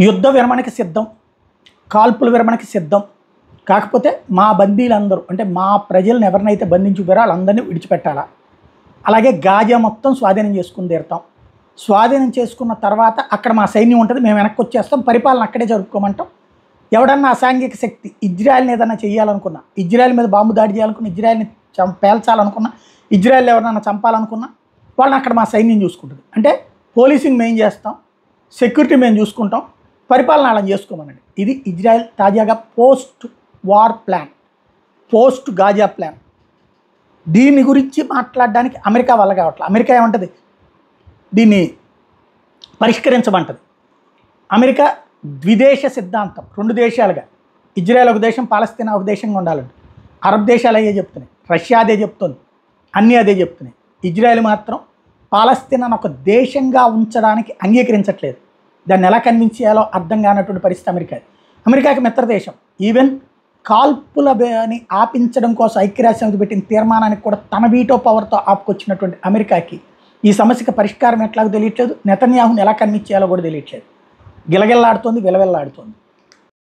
యుద్ధ విరమణకి సిద్ధం, కాల్పుల విరమణకి సిద్ధం. కాకపోతే మా బందీలందరూ అంటే మా ప్రజలను ఎవరినైతే బంధించుకున్నారో వాళ్ళందరినీ విడిచిపెట్టాలా. అలాగే గాజా మొత్తం స్వాధీనం చేసుకుని తీరుతాం. స్వాధీనం చేసుకున్న తర్వాత అక్కడ మా సైన్యం ఉంటుంది, మేము వెనక్కి వచ్చేస్తాం, పరిపాలన అక్కడే జరుపుకోమంటాం. ఎవడన్నా అసాంఘిక శక్తి ఇజ్రాయెల్ని ఏదన్నా చేయాలనుకున్నా, ఇజ్రాయెల్ మీద బాంబు దాడి చేయాలనుకున్నా, ఇజ్రాయెల్ని పేల్చాలనుకున్నా, ఇజ్రాయెల్ ఎవరన్నా చంపాలనుకున్నా వాళ్ళని అక్కడ మా సైన్యం చూసుకుంటుంది. అంటే పోలీసింగ్ మేము చేస్తాం, సెక్యూరిటీ మేము చూసుకుంటాం, పరిపాలన అలా చేసుకోమనండి. ఇది ఇజ్రాయెల్ తాజాగా post war plan, post Gaza plan. దీని గురించి మాట్లాడడానికి అమెరికా వల్ల కావట్లేదు. అమెరికా ఏమంటుంది, దీన్ని పరిష్కరించమంటది. అమెరికా ద్విదేశ సిద్ధాంతం, రెండు దేశాలుగా, ఇజ్రాయెల్ ఒక దేశం, పాలస్తీనా ఒక దేశంగా ఉండాలంట. అరబ్ దేశాలు అయ్యే చెప్తున్నాయి, రష్యా అదే చెప్తుంది, అన్నీ అదే చెప్తున్నాయి. ఇజ్రాయెల్ మాత్రం పాలస్తీనాను ఒక దేశంగా ఉంచడానికి అంగీకరించట్లేదు. దాన్ని ఎలా కన్విన్స్ చేయాలో అర్థం కానటువంటి పరిస్థితి అమెరికా. అమెరికాకి మిత్ర దేశం. ఈవెన్ కాల్పులని ఆపించడం కోసం ఐక్యరాజ్యసమితి పెట్టిన తీర్మానానికి కూడా తన వీటో పవర్తో ఆపుకొచ్చినటువంటి అమెరికాకి ఈ సమస్యకి పరిష్కారం ఎట్లాగో తెలియట్లేదు, నెతన్యాహుని ఎలా కన్విన్స్ చేయాలో కూడా తెలియట్లేదు. గిలగిల్లాడుతోంది, విలవిల్లాడుతోంది.